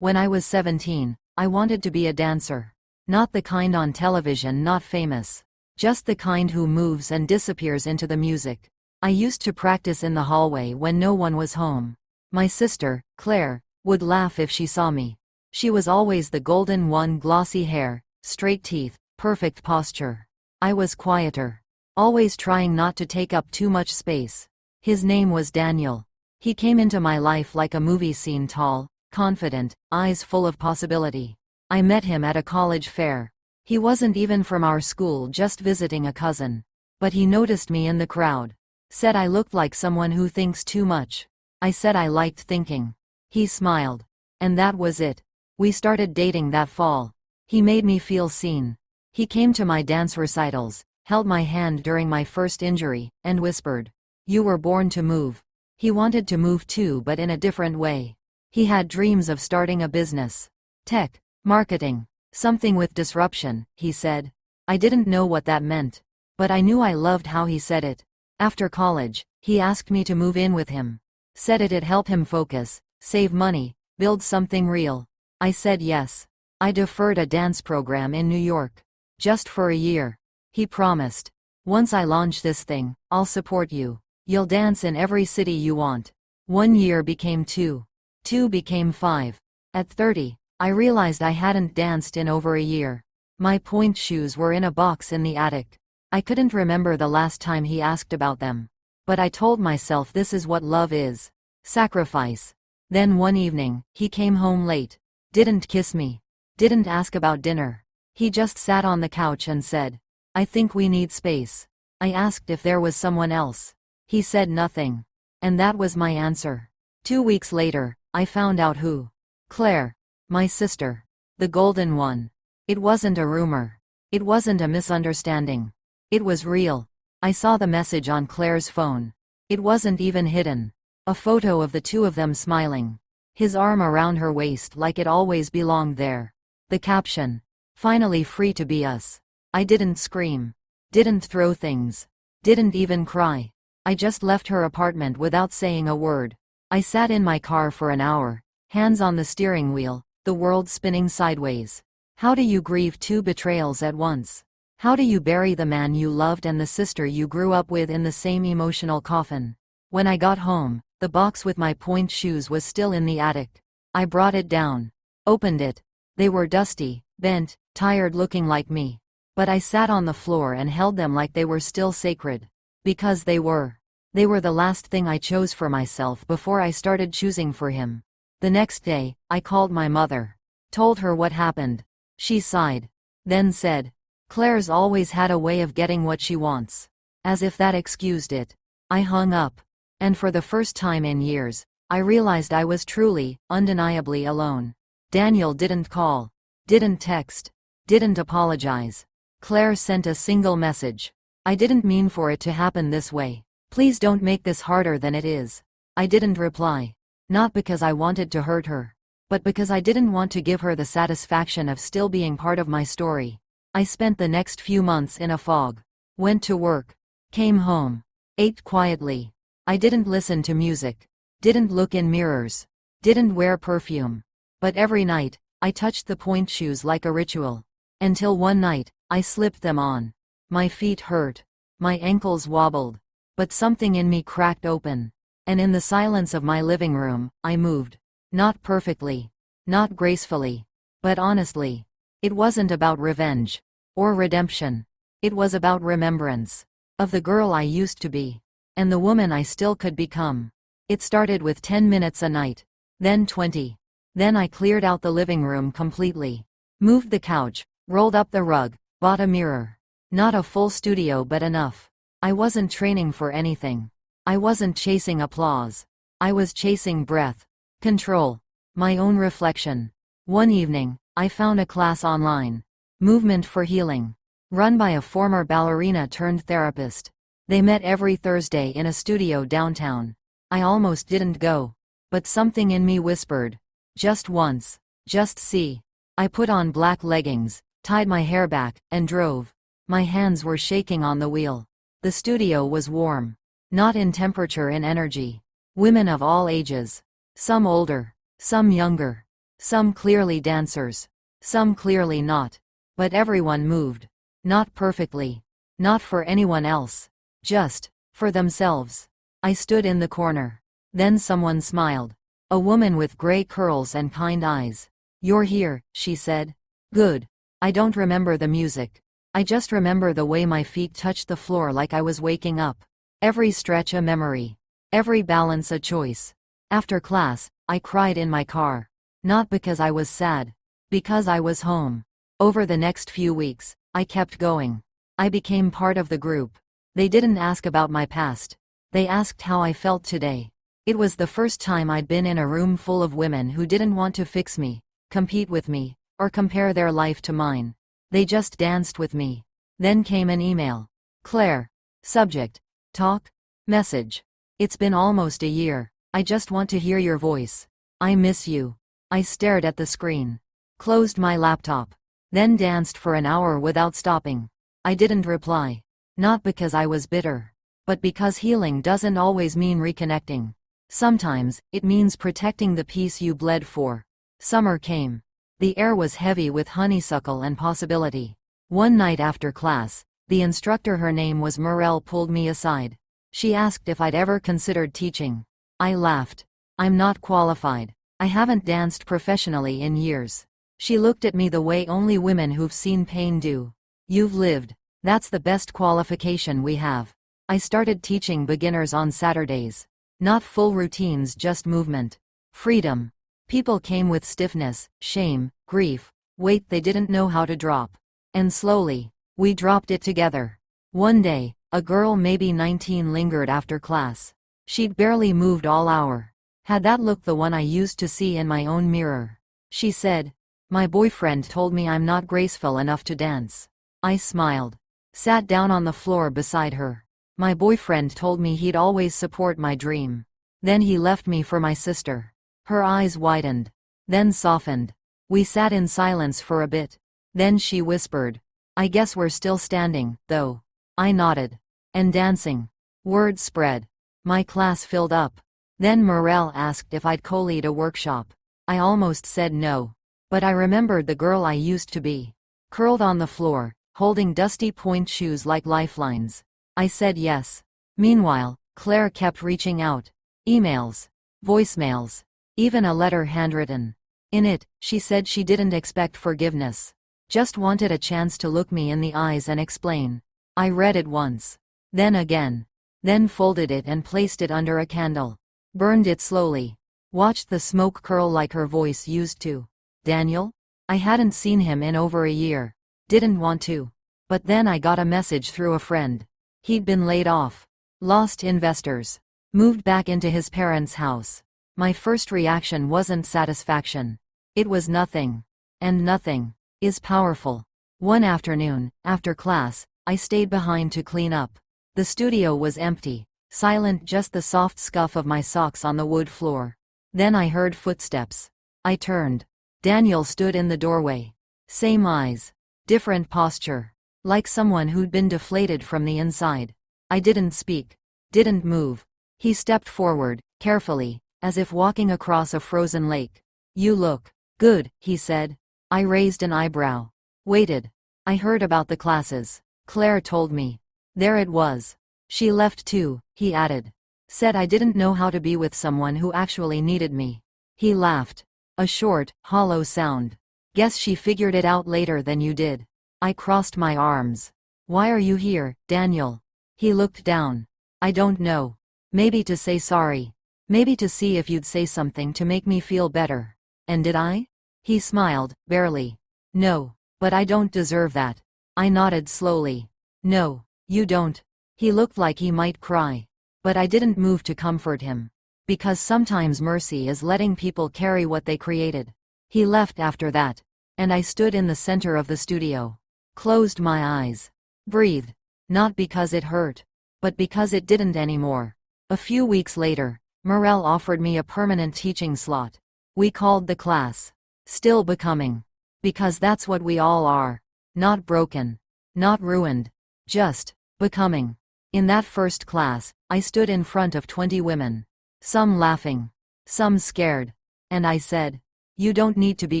When I was 17, I wanted to be a dancer. Not the kind on television, not famous. Just the kind who moves and disappears into the music. I used to practice in the hallway when no one was home. My sister, Claire, would laugh if she saw me. She was always the golden one, glossy hair, straight teeth, perfect posture. I was quieter, always trying not to take up too much space. His name was Daniel. He came into my life like a movie scene, tall, confident, eyes full of possibility. I met him at a college fair. He wasn't even from our school, just visiting a cousin. But he noticed me in the crowd. Said I looked like someone who thinks too much. I said I liked thinking. He smiled. And that was it. We started dating that fall. He made me feel seen. He came to my dance recitals, held my hand during my first injury, and whispered, "You were born to move." He wanted to move too, but in a different way. He had dreams of starting a business. Tech, marketing, something with disruption, he said. I didn't know what that meant. But I knew I loved how he said it. After college, he asked me to move in with him. Said it'd help him focus, save money, build something real. I said yes. I deferred a dance program in New York. Just for a year. He promised. Once I launch this thing, I'll support you. You'll dance in every city you want. 1 year became 2. 2 became 5. At 30, I realized I hadn't danced in over a year. My pointe shoes were in a box in the attic. I couldn't remember the last time he asked about them. But I told myself this is what love is. Sacrifice. Then one evening, he came home late. Didn't kiss me. Didn't ask about dinner. He just sat on the couch and said, "I think we need space." I asked if there was someone else. He said nothing. And that was my answer. 2 weeks later, I found out who. Claire. My sister. The golden one. It wasn't a rumor. It wasn't a misunderstanding. It was real. I saw the message on Claire's phone. It wasn't even hidden. A photo of the two of them smiling. His arm around her waist like it always belonged there. The caption. Finally free to be us. I didn't scream. Didn't throw things. Didn't even cry. I just left her apartment without saying a word. I sat in my car for an hour, hands on the steering wheel, the world spinning sideways. How do you grieve 2 betrayals at once? How do you bury the man you loved and the sister you grew up with in the same emotional coffin? When I got home, the box with my pointe shoes was still in the attic. I brought it down. Opened it. They were dusty, bent, tired, looking like me. But I sat on the floor and held them like they were still sacred. Because they were. They were the last thing I chose for myself before I started choosing for him. The next day, I called my mother. Told her what happened. She sighed. Then said, "Claire's always had a way of getting what she wants." As if that excused it. I hung up. And for the first time in years, I realized I was truly, undeniably alone. Daniel didn't call. Didn't text. Didn't apologize. Claire sent a single message. "I didn't mean for it to happen this way. Please don't make this harder than it is." I didn't reply. Not because I wanted to hurt her. But because I didn't want to give her the satisfaction of still being part of my story. I spent the next few months in a fog. Went to work. Came home. Ate quietly. I didn't listen to music. Didn't look in mirrors. Didn't wear perfume. But every night, I touched the pointe shoes like a ritual. Until one night, I slipped them on. My feet hurt. My ankles wobbled. But something in me cracked open. And in the silence of my living room, I moved. Not perfectly. Not gracefully. But honestly. It wasn't about revenge. Or redemption. It was about remembrance. Of the girl I used to be. And the woman I still could become. It started with 10 minutes a night. Then 20. Then I cleared out the living room completely. Moved the couch. Rolled up the rug. Bought a mirror. Not a full studio, but enough. I wasn't training for anything. I wasn't chasing applause. I was chasing breath. Control. My own reflection. One evening, I found a class online. Movement for Healing. Run by a former ballerina turned therapist. They met every Thursday in a studio downtown. I almost didn't go. But something in me whispered. Just once. Just see. I put on black leggings, tied my hair back, and drove. My hands were shaking on the wheel. The studio was warm. Not in temperature, in energy. Women of all ages. Some older. Some younger. Some clearly dancers. Some clearly not. But everyone moved. Not perfectly. Not for anyone else. Just for themselves. I stood in the corner. Then someone smiled. A woman with gray curls and kind eyes. "You're here," she said. "Good." I don't remember the music. I just remember the way my feet touched the floor like I was waking up. Every stretch a memory. Every balance a choice. After class, I cried in my car. Not because I was sad. Because I was home. Over the next few weeks, I kept going. I became part of the group. They didn't ask about my past. They asked how I felt today. It was the first time I'd been in a room full of women who didn't want to fix me, compete with me, or compare their life to mine. They just danced with me. Then came an email. "Claire. Subject. Talk. Message. It's been almost a year. I just want to hear your voice. I miss you." I stared at the screen. Closed my laptop. Then danced for an hour without stopping. I didn't reply. Not because I was bitter. But because healing doesn't always mean reconnecting. Sometimes, it means protecting the peace you bled for. Summer came. The air was heavy with honeysuckle and possibility. One night after class, the instructor, her name was Morel, pulled me aside. She asked if I'd ever considered teaching. I laughed. "I'm not qualified. I haven't danced professionally in years." She looked at me the way only women who've seen pain do. "You've lived. That's the best qualification we have." I started teaching beginners on Saturdays. Not full routines, just movement. Freedom. People came with stiffness, shame, grief, weight they didn't know how to drop. And slowly, we dropped it together. One day, a girl maybe 19 lingered after class. She'd barely moved all hour. Had that look the one I used to see in my own mirror? She said, "My boyfriend told me I'm not graceful enough to dance." I smiled. Sat down on the floor beside her. "My boyfriend told me he'd always support my dream. Then he left me for my sister." Her eyes widened. Then softened. We sat in silence for a bit. Then she whispered, "I guess we're still standing, though." I nodded. "And dancing." Word spread. My class filled up. Then Morel asked if I'd co-lead a workshop. I almost said no. But I remembered the girl I used to be. Curled on the floor, holding dusty point shoes like lifelines. I said yes. Meanwhile, Claire kept reaching out. Emails. Voicemails. Even a letter handwritten. In it, she said she didn't expect forgiveness. Just wanted a chance to look me in the eyes and explain. I read it once. Then again. Then folded it and placed it under a candle. Burned it slowly. Watched the smoke curl like her voice used to. "Daniel?" I hadn't seen him in over a year. Didn't want to. But then I got a message through a friend. He'd been laid off. Lost investors. Moved back into his parents' house. My first reaction wasn't satisfaction. It was nothing. And nothing is powerful. One afternoon, after class, I stayed behind to clean up. The studio was empty. Silent, just the soft scuff of my socks on the wood floor. Then I heard footsteps. I turned. Daniel stood in the doorway. Same eyes. Different posture. Like someone who'd been deflated from the inside. I didn't speak. Didn't move. He stepped forward, carefully, as if walking across a frozen lake. "You look good," he said. I raised an eyebrow. Waited. "I heard about the classes. Claire told me." There it was. "She left too," he added. "Said I didn't know how to be with someone who actually needed me." He laughed. A short, hollow sound. "Guess she figured it out later than you did." I crossed my arms. "Why are you here, Daniel?" He looked down. "I don't know. Maybe to say sorry. Maybe to see if you'd say something to make me feel better." "And did I?" He smiled, barely. "No. But I don't deserve that." I nodded slowly. "No, you don't." He looked like he might cry. But I didn't move to comfort him. Because sometimes mercy is letting people carry what they created. He left after that. And I stood in the center of the studio. Closed my eyes. Breathed. Not because it hurt. But because it didn't anymore. A few weeks later, Morel offered me a permanent teaching slot. We called the class Still Becoming. Because that's what we all are. Not broken. Not ruined. Just becoming. In that first class, I stood in front of 20 women. Some laughing. Some scared. And I said, You don't need to be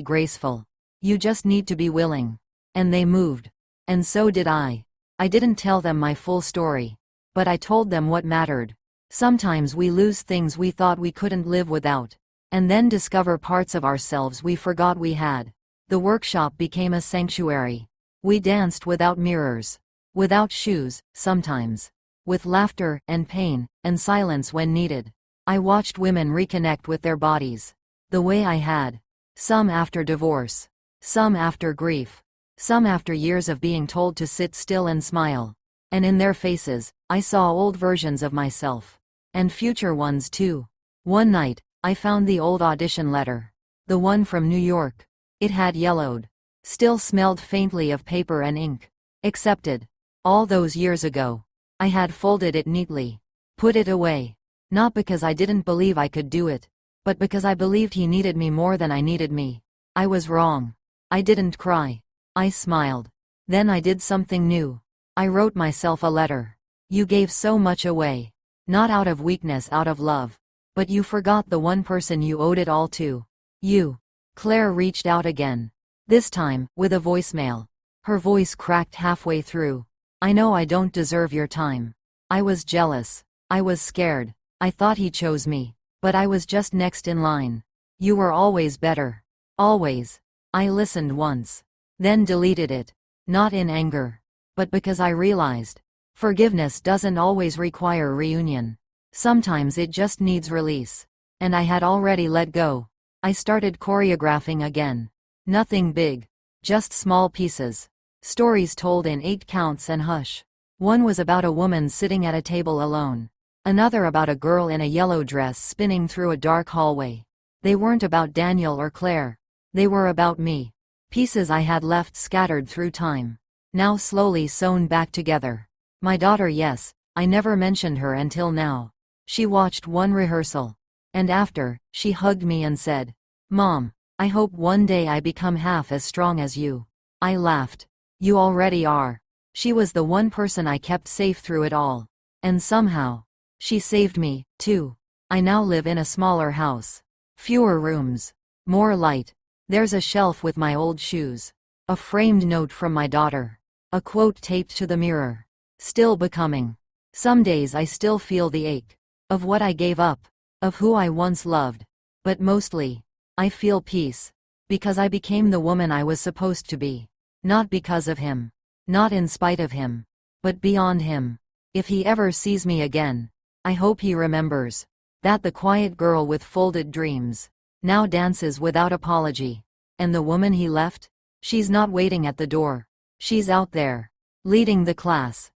graceful. You just need to be willing. And they moved. And so did I. I didn't tell them my full story. But I told them what mattered. Sometimes we lose things we thought we couldn't live without. And then discover parts of ourselves we forgot we had. The workshop became a sanctuary. We danced without mirrors. Without shoes, sometimes. With laughter, and pain, and silence when needed. I watched women reconnect with their bodies. The way I had. Some after divorce. Some after grief. Some after years of being told to sit still and smile. And in their faces, I saw old versions of myself. And future ones too. One night, I found the old audition letter. The one from New York. It had yellowed. Still smelled faintly of paper and ink. Accepted. All those years ago. I had folded it neatly. Put it away. Not because I didn't believe I could do it. But because I believed he needed me more than I needed me. I was wrong. I didn't cry. I smiled. Then I did something new. I wrote myself a letter. You gave so much away. Not out of weakness, out of love. But you forgot the one person you owed it all to. You. Claire reached out again. This time, with a voicemail. Her voice cracked halfway through. I know I don't deserve your time. I was jealous. I was scared. I thought he chose me. But I was just next in line. You were always better. Always. I listened once. Then deleted it. Not in anger. But because I realized. Forgiveness doesn't always require reunion. Sometimes it just needs release. And I had already let go. I started choreographing again. Nothing big. Just small pieces. Stories told in 8 counts and hush. One was about a woman sitting at a table alone. Another about a girl in a yellow dress spinning through a dark hallway. They weren't about Daniel or Claire. They were about me. Pieces I had left scattered through time. Now slowly sewn back together. My daughter, yes, I never mentioned her until now. She watched one rehearsal. And after, she hugged me and said, "Mom, I hope one day I become half as strong as you." I laughed. You already are. She was the one person I kept safe through it all. And somehow, she saved me, too. I now live in a smaller house. Fewer rooms. More light. There's a shelf with my old shoes. A framed note from my daughter. A quote taped to the mirror. Still becoming. Some days I still feel the ache. Of what I gave up. Of who I once loved. But mostly, I feel peace. Because I became the woman I was supposed to be. Not because of him. Not in spite of him. But beyond him. If he ever sees me again, I hope he remembers. That the quiet girl with folded dreams. Now dances without apology. And the woman he left? She's not waiting at the door. She's out there. Leading the class.